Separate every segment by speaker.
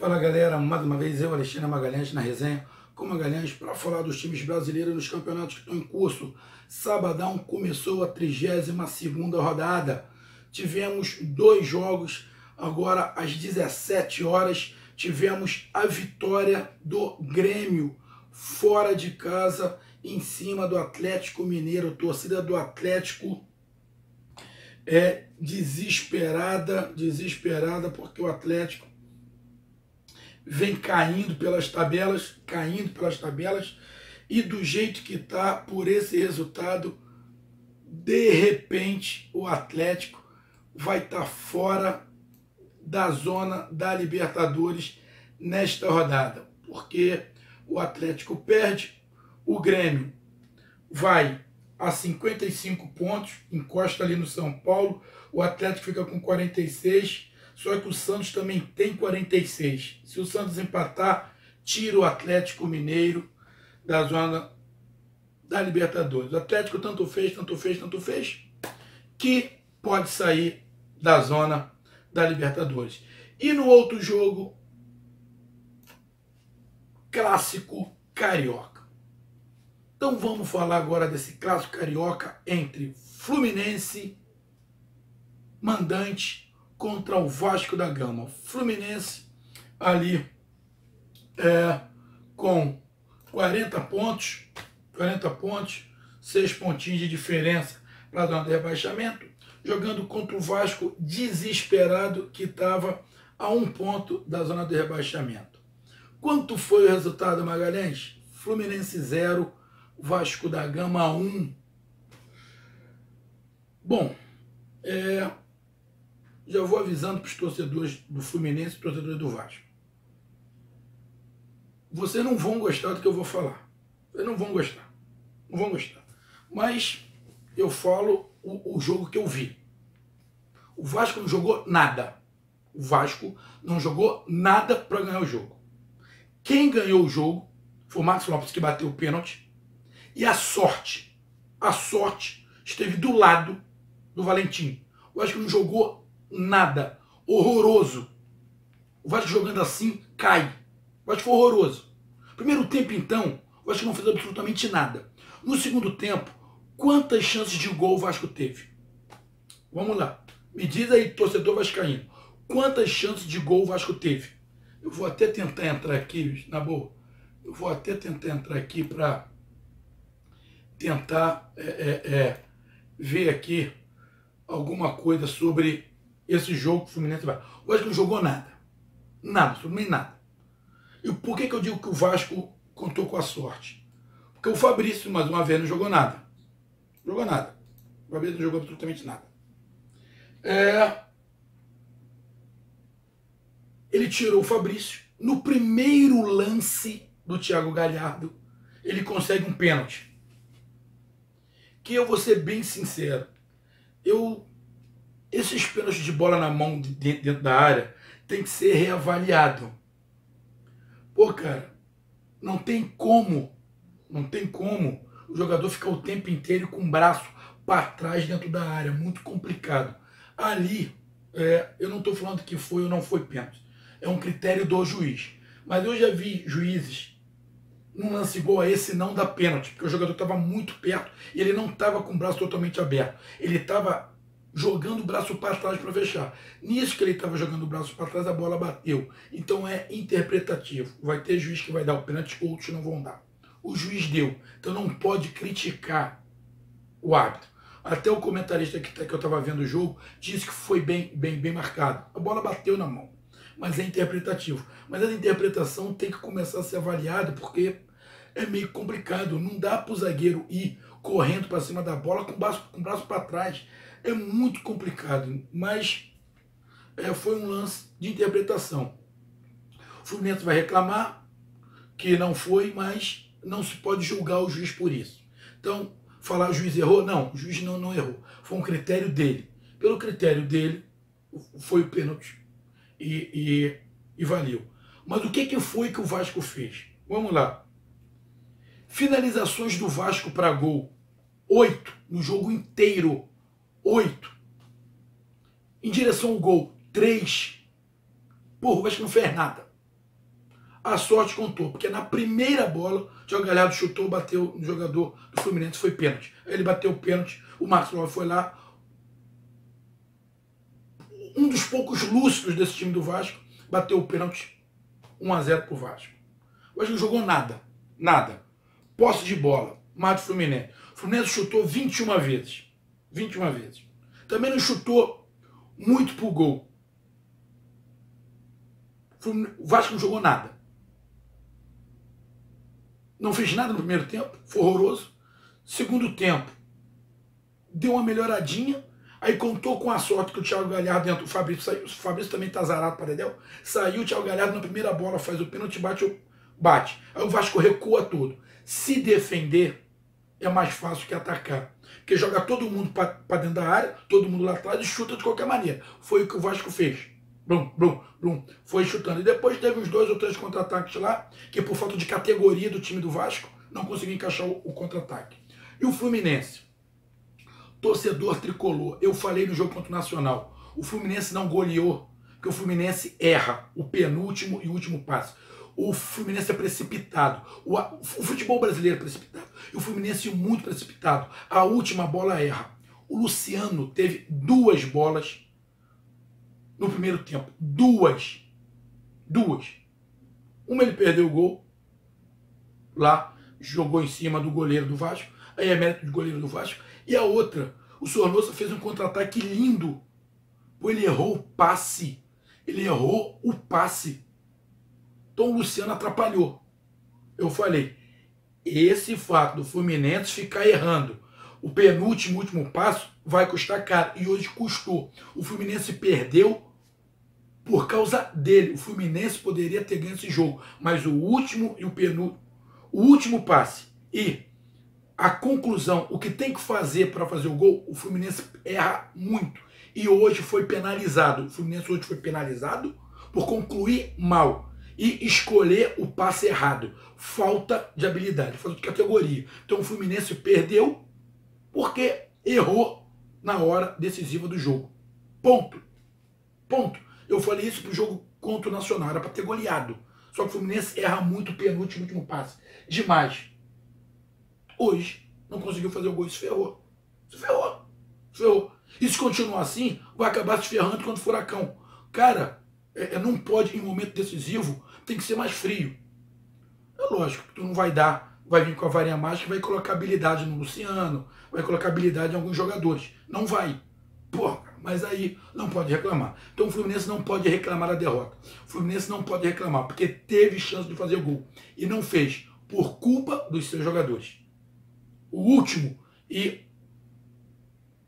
Speaker 1: Fala galera, mais uma vez eu, Alexandre Magalhães, na resenha com Magalhães para falar dos times brasileiros nos campeonatos que estão em curso. Sabadão começou a 32ª rodada. Tivemos dois jogos, agora às 17 horas tivemos a vitória do Grêmio fora de casa em cima do Atlético Mineiro. A torcida do Atlético é desesperada porque o Atlético vem caindo pelas tabelas, e do jeito que tá, por esse resultado, de repente o Atlético vai estar fora da zona da Libertadores nesta rodada, porque o Atlético perde, o Grêmio vai a 55 pontos, encosta ali no São Paulo, o Atlético fica com 46, só que o Santos também tem 46. Se o Santos empatar, tira o Atlético Mineiro da zona da Libertadores. O Atlético tanto fez, que pode sair da zona da Libertadores. E no outro jogo, clássico carioca. Então vamos falar agora desse clássico carioca entre Fluminense, mandante, contra o Vasco da Gama. Fluminense ali com 40 pontos, 6 pontinhos de diferença para a zona de rebaixamento, jogando contra o Vasco desesperado que estava a 1 ponto da zona de rebaixamento. Quanto foi o resultado, Magalhães? Fluminense 0, Vasco da Gama 1. Bom, já vou avisando para os torcedores do Fluminense e torcedores do Vasco. Vocês não vão gostar do que eu vou falar. Vocês não vão gostar. Mas eu falo o jogo que eu vi. O Vasco não jogou nada. Para ganhar o jogo. Quem ganhou o jogo foi o Marcos Lopes, que bateu o pênalti. E a sorte esteve do lado do Valentim. O Vasco não jogou nada. Horroroso. O Vasco jogando assim, cai. O Vasco foi horroroso. Primeiro tempo, então, o Vasco não fez absolutamente nada. No segundo tempo, quantas chances de gol o Vasco teve? Vamos lá. Me diz aí, torcedor vascaíno. Quantas chances de gol o Vasco teve? Eu vou até tentar entrar aqui, na boa. Eu vou até tentar entrar aqui para tentar ver aqui alguma coisa sobre esse jogo que o Fluminense vai. O Vasco não jogou nada. Absolutamente nada. E por que eu digo que o Vasco contou com a sorte? Porque o Fabrício, mais uma vez, não jogou nada. O Fabrício não jogou absolutamente nada. Ele tirou o Fabrício. No primeiro lance do Thiago Galhardo, ele consegue um pênalti. Que eu vou ser bem sincero. Esses pênaltis de bola na mão dentro da área tem que ser reavaliado. Pô, cara, não tem como o jogador ficar o tempo inteiro com o braço para trás dentro da área. Muito complicado. Ali, eu não estou falando que foi ou não foi pênalti. É um critério do juiz. Mas eu já vi juízes num lance igual a esse não dar pênalti, porque o jogador estava muito perto e ele não estava com o braço totalmente aberto. Ele estava jogando o braço para trás para fechar. Nisso que ele estava jogando o braço para trás, a bola bateu. Então é interpretativo. Vai ter juiz que vai dar o pênalti, outros não vão dar. O juiz deu. Então não pode criticar o árbitro. Até o comentarista que eu estava vendo o jogo disse que foi bem marcado. A bola bateu na mão. Mas é interpretativo. Mas a interpretação tem que começar a ser avaliada, porque é meio complicado. Não dá para o zagueiro ir correndo para cima da bola com o braço para trás. É muito complicado. Mas foi um lance de interpretação. O Fluminense vai reclamar que não foi, mas não se pode julgar o juiz por isso. Então, falar o juiz errou? Não, o juiz não errou. Foi um critério dele. Pelo critério dele, foi o pênalti. E valeu. Mas o que foi que o Vasco fez? Vamos lá. Finalizações do Vasco para gol. 8 no jogo inteiro. 8. Em direção ao gol. 3. Porra, o Vasco não fez nada. A sorte contou, porque na primeira bola, o Thiago Galhardo chutou, bateu no jogador do Fluminense, foi pênalti. Aí ele bateu o pênalti, o Marcos Lopes foi lá. Um dos poucos lúcidos desse time do Vasco, bateu o pênalti 1-0 pro Vasco. O Vasco não jogou nada, nada. Posse de bola, mais do Fluminense. O Fluminense chutou 21 vezes. 21 vezes. Também não chutou muito pro gol. O Vasco não jogou nada. Não fez nada no primeiro tempo, foi horroroso. Segundo tempo, deu uma melhoradinha, aí contou com a sorte que o Thiago Galhardo dentro, o Fabrício saiu, o Fabrício também tá zarado para Dedéu, saiu, o Thiago Galhardo na primeira bola faz o pênalti, bate. Aí o Vasco recua todo. Se defender é mais fácil que atacar, porque joga todo mundo para dentro da área, todo mundo lá atrás e chuta de qualquer maneira. Foi o que o Vasco fez. Blum, blum, blum, foi chutando. E depois teve uns 2 ou 3 contra-ataques lá, que por falta de categoria do time do Vasco, não conseguiu encaixar o contra-ataque. E o Fluminense? Torcedor tricolor, eu falei no jogo contra o Nacional, o Fluminense não goleou, porque o Fluminense erra o penúltimo e último passe. O Fluminense é precipitado. O futebol brasileiro é precipitado. E o Fluminense é muito precipitado. A última bola erra. O Luciano teve 2 bolas no primeiro tempo. 2. Uma ele perdeu o gol. Lá, jogou em cima do goleiro do Vasco. Aí é mérito do goleiro do Vasco. E a outra, o Sornosa fez um contra-ataque lindo. Ele errou o passe. Então o Luciano atrapalhou. Eu falei, esse fato do Fluminense ficar errando o penúltimo, último passo, vai custar caro. E hoje custou. O Fluminense perdeu por causa dele. O Fluminense poderia ter ganho esse jogo. Mas o último e o penúltimo, o último passe e a conclusão, o que tem que fazer para fazer o gol, o Fluminense erra muito. E hoje foi penalizado. O Fluminense hoje foi penalizado por concluir mal e escolher o passe errado. Falta de habilidade, falta de categoria. Então o Fluminense perdeu porque errou na hora decisiva do jogo. Ponto. Eu falei isso pro jogo contra o Nacional, era para ter goleado. Só que o Fluminense erra muito o penúltimo, último passe. Demais. Hoje não conseguiu fazer o gol e se ferrou. E se continuar assim, vai acabar se ferrando contra o Furacão. Cara, não pode, em momento decisivo, tem que ser mais frio. É lógico que tu não vai vir com a varinha mágica e vai colocar habilidade no Luciano, vai colocar habilidade em alguns jogadores. Não vai. Porra, mas aí não pode reclamar. Então o Fluminense não pode reclamar da derrota. O Fluminense não pode reclamar, porque teve chance de fazer o gol. E não fez, por culpa dos seus jogadores. O último e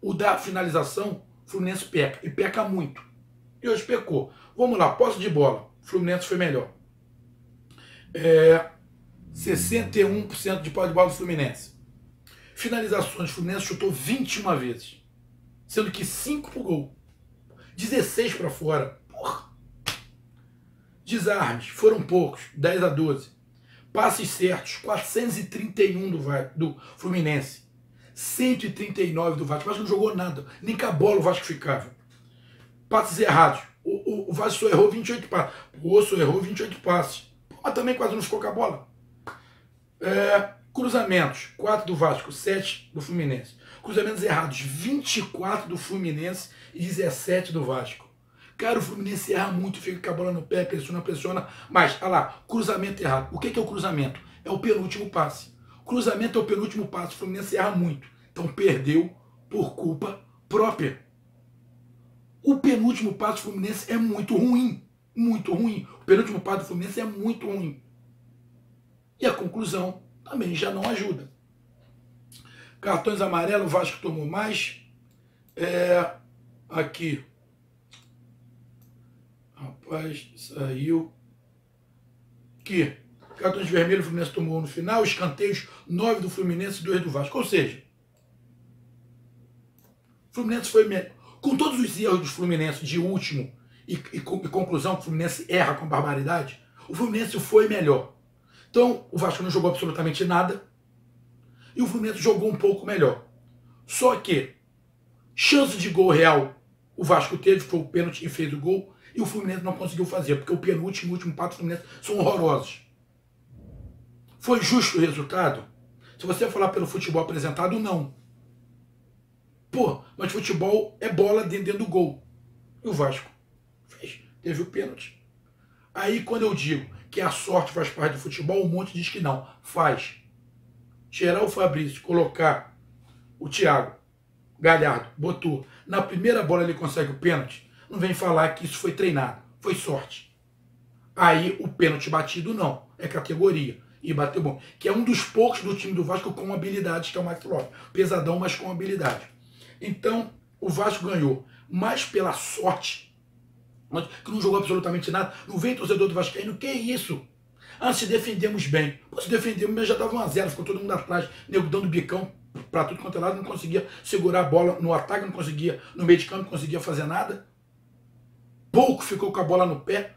Speaker 1: o da finalização, o Fluminense peca. E peca muito. E hoje pecou. Vamos lá, posse de bola. O Fluminense foi melhor. 61% de posse de bola do Fluminense. Finalizações, o Fluminense chutou 21 vezes. Sendo que 5 pro gol. 16 para fora. Porra. Desarmes, foram poucos. 10-12. Passes certos, 431 do Fluminense. 139 do Vasco. O Vasco não jogou nada. Nem com a bola o Vasco ficava. Passes errados. O Vasco só errou 28 passes. O Osso errou 28 passes. Mas também quase não ficou com a bola. Cruzamentos. 4 do Vasco, 7 do Fluminense. Cruzamentos errados. 24 do Fluminense e 17 do Vasco. Cara, o Fluminense erra muito, fica com a bola no pé, pressiona. Mas, olha lá, cruzamento errado. O que é o cruzamento? É o penúltimo passe. Cruzamento é o penúltimo passe. O Fluminense erra muito. Então perdeu por culpa própria. O penúltimo passe do Fluminense é muito ruim. Muito ruim. O penúltimo passe do Fluminense é muito ruim. E a conclusão também já não ajuda. Cartões amarelos, o Vasco tomou mais. Aqui. Rapaz, saiu. Aqui. Cartões vermelhos, o Fluminense tomou no final. Escanteios, 9 do Fluminense e 2 do Vasco. Ou seja, o Fluminense foi melhor. Com todos os erros do Fluminense de último e conclusão, que o Fluminense erra com barbaridade, o Fluminense foi melhor. Então, o Vasco não jogou absolutamente nada e o Fluminense jogou um pouco melhor. Só que, chance de gol real, o Vasco teve, foi o pênalti e fez o gol. e o Fluminense não conseguiu fazer, porque o penúltimo e o último passo do Fluminense são horrorosos. Foi justo o resultado? Se você falar pelo futebol apresentado, não. Pô, mas futebol é bola dentro do gol. E o Vasco fez, teve o pênalti. Aí quando eu digo que a sorte faz parte do futebol, um monte diz que não. Faz. Tirar o Fabrício, colocar o Thiago Galhardo, botou. Na primeira bola ele consegue o pênalti. Não vem falar que isso foi treinado. Foi sorte. Aí o pênalti batido não. É categoria. E bateu bom. Que é um dos poucos do time do Vasco com habilidade, que é o Max Lopes. Pesadão, mas com habilidade. Então, o Vasco ganhou mais pela sorte, que não jogou absolutamente nada. Não vem torcedor do Vascaíno, que isso? Ah, se defendemos bem. Pô, se defendemos bem, já estava 1-0, ficou todo mundo atrás, nego dando bicão para tudo quanto é lado, não conseguia segurar a bola no ataque, não conseguia, no meio de campo, não conseguia fazer nada. Pouco ficou com a bola no pé.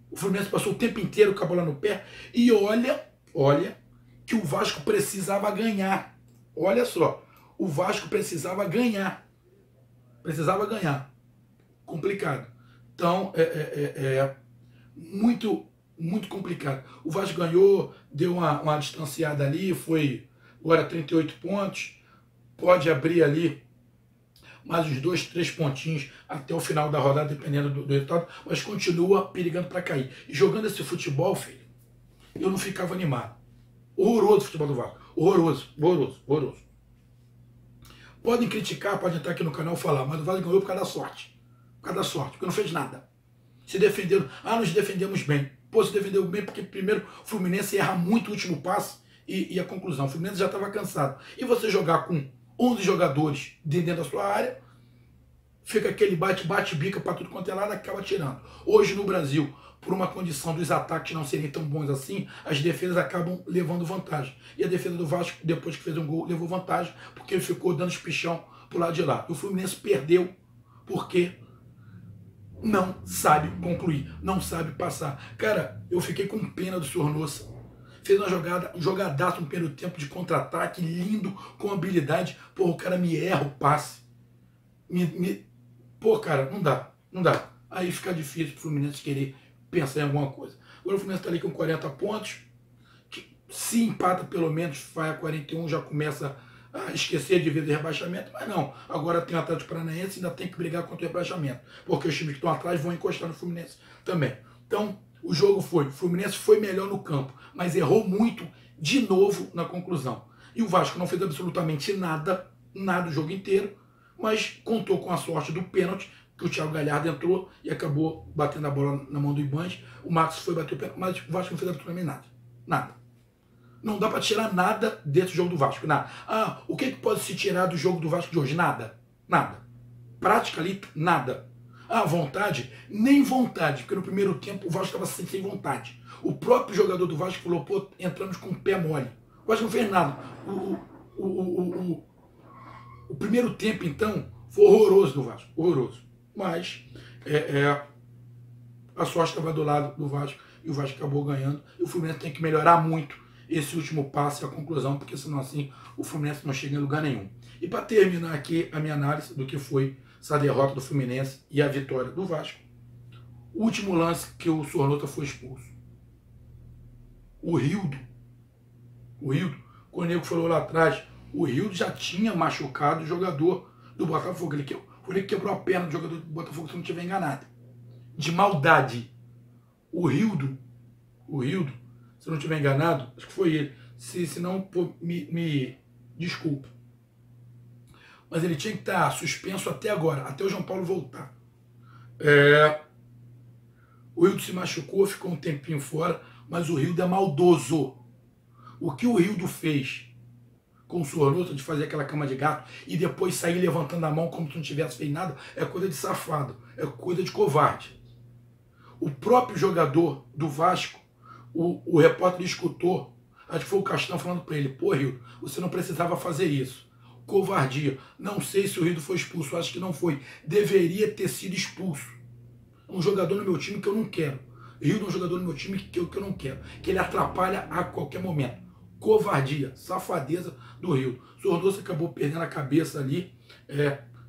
Speaker 1: O Fluminense passou o tempo inteiro com a bola no pé. E olha que o Vasco precisava ganhar. Olha só, o Vasco precisava ganhar. Precisava ganhar. Complicado. Então, muito complicado. O Vasco ganhou, deu uma distanciada ali, foi agora 38 pontos. Pode abrir ali mais uns 2, 3 pontinhos até o final da rodada, dependendo do resultado, mas continua perigando para cair. E jogando esse futebol, filho, eu não ficava animado. Horroroso o futebol do Vasco. Horroroso, horroroso, horroroso. Podem criticar, podem entrar aqui no canal e falar, mas o Vasco ganhou por causa da sorte. Por causa da sorte, porque não fez nada. Se defenderam, nos defendemos bem. Pô, se defendeu bem porque primeiro o Fluminense erra muito o último passe e a conclusão. O Fluminense já estava cansado. E você jogar com 11 jogadores dentro da sua área, fica aquele bate-bica para tudo quanto é lado, acaba tirando. Hoje no Brasil, por uma condição dos ataques não serem tão bons assim, as defesas acabam levando vantagem. E a defesa do Vasco, depois que fez um gol, levou vantagem, porque ele ficou dando espichão pro lado de lá. E o Fluminense perdeu porque não sabe concluir, não sabe passar. Cara, eu fiquei com pena do Sornosa. Fez uma jogada, um jogadaço no primeiro tempo de contra-ataque, lindo, com habilidade. Pô, o cara me erra o passe. Pô, cara, não dá. Aí fica difícil pro Fluminense querer pensar em alguma coisa. Agora o Fluminense tá ali com 40 pontos. Que, se empata pelo menos, vai a 41, já começa a esquecer de vida de rebaixamento. Mas não, agora tem o Atlético Paranaense e ainda tem que brigar contra o rebaixamento. Porque os times que estão atrás vão encostar no Fluminense também. Então, o jogo o Fluminense foi melhor no campo, mas errou muito de novo na conclusão. E o Vasco não fez absolutamente nada o jogo inteiro, mas contou com a sorte do pênalti, que o Thiago Galhardo entrou e acabou batendo a bola na mão do Ibanez. O Max foi bater o pênalti, mas o Vasco não fez absolutamente nada. Não dá para tirar nada desse jogo do Vasco, nada. Ah, o que pode se tirar do jogo do Vasco de hoje? Nada. Prática ali, nada. Ah, vontade? Nem vontade, porque no primeiro tempo o Vasco estava sem vontade. O próprio jogador do Vasco falou, pô, entramos com o pé mole. O Vasco não fez nada. O primeiro tempo, então, foi horroroso do Vasco, horroroso. Mas a sorte estava do lado do Vasco e o Vasco acabou ganhando. E o Fluminense tem que melhorar muito esse último passo e a conclusão, porque senão assim o Fluminense não chega em lugar nenhum. E para terminar aqui a minha análise do que foi essa derrota do Fluminense e a vitória do Vasco, o último lance que o Sornosa foi expulso. O Rildo, quando o nego falou lá atrás, o Rildo já tinha machucado o jogador do Botafogo. Ele quebrou a perna do jogador do Botafogo, se não estiver enganado. De maldade. O Rildo, se eu não estiver enganado, acho que foi ele. Se não, pô, me desculpa. Mas ele tinha que estar suspenso até agora, até o João Paulo voltar. O Rildo se machucou, ficou um tempinho fora, mas o Rildo é maldoso. O que o Rildo fez com o Sornosa de fazer aquela cama de gato e depois sair levantando a mão como se não tivesse feito nada, é coisa de safado, é coisa de covarde. O próprio jogador do Vasco, o repórter escutou, acho que foi o Castan falando para ele, pô, Rildo, você não precisava fazer isso. Covardia. Não sei se o Rildo foi expulso, acho que não foi. Deveria ter sido expulso. Um jogador no meu time que eu não quero. Rildo é um jogador no meu time que eu não quero. Que ele atrapalha a qualquer momento. Covardia, safadeza do Rildo. Sornosa acabou perdendo a cabeça ali.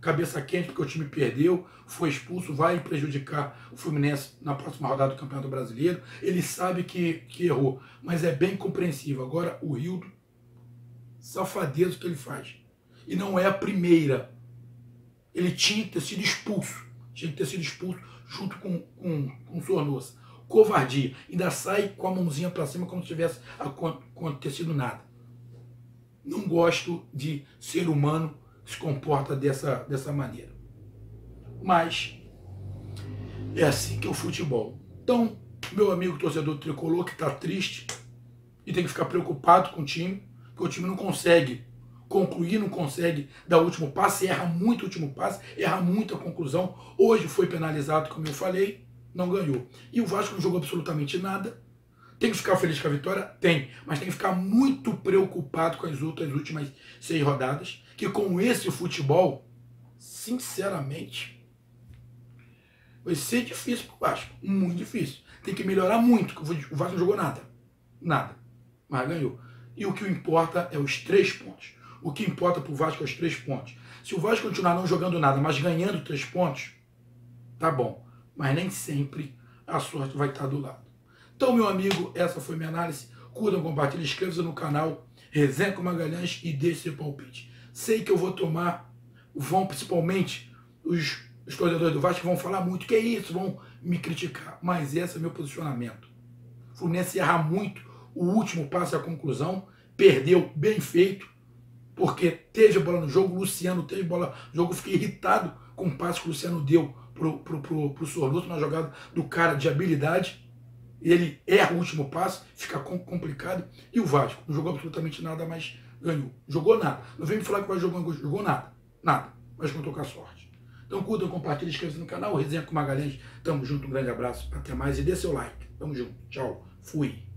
Speaker 1: cabeça quente porque o time perdeu, foi expulso, vai prejudicar o Fluminense na próxima rodada do Campeonato Brasileiro. Ele sabe que errou, mas é bem compreensível. Agora, o Rildo, safadeza que ele faz. E não é a primeira. Ele tinha que ter sido expulso. Tinha que ter sido expulso junto com o Sornosa. Covardia. Ainda sai com a mãozinha para cima como se tivesse acontecido nada. Não gosto de ser humano que se comporta dessa maneira. Mas é assim que é o futebol. Então, meu amigo torcedor tricolor que está triste e tem que ficar preocupado com o time, porque o time não consegue concluir, não consegue dar o último passe, erra muito o último passe, erra muito a conclusão. Hoje foi penalizado, como eu falei, não ganhou. E o Vasco não jogou absolutamente nada. Tem que ficar feliz com a vitória? Tem. Mas tem que ficar muito preocupado com as últimas 6 rodadas, que com esse futebol, sinceramente, vai ser difícil pro Vasco. Muito difícil. Tem que melhorar muito, porque o Vasco não jogou nada. Nada. Mas ganhou. E o que importa é os 3 pontos. O que importa pro Vasco é os 3 pontos. Se o Vasco continuar não jogando nada, mas ganhando 3 pontos, tá bom. Mas nem sempre a sorte vai estar do lado. Então, meu amigo, essa foi minha análise. Curtam, compartilhem, inscrevam-se no canal Resenha com Magalhães e deixe seu palpite. Sei que eu vou tomar, principalmente os torcedores do Vasco vão falar muito, que é isso, vão me criticar. Mas esse é meu posicionamento. O Fluminense erra muito o último passe à conclusão, perdeu bem feito, porque teve a bola no jogo, o Luciano teve bola no jogo, eu fiquei irritado com o passe que o Luciano deu pro Sornosa na jogada do cara de habilidade. Ele erra o último passe, fica complicado. E o Vasco não jogou absolutamente nada, mas ganhou. Jogou nada. Não vem me falar que vai jogar, jogou nada. Nada. Mas contou com a sorte. Então curtam, compartilhem, inscrevam-se no canal. Resenha com Magalhães. Tamo junto, um grande abraço. Até mais e dê seu like. Tamo junto. Tchau. Fui.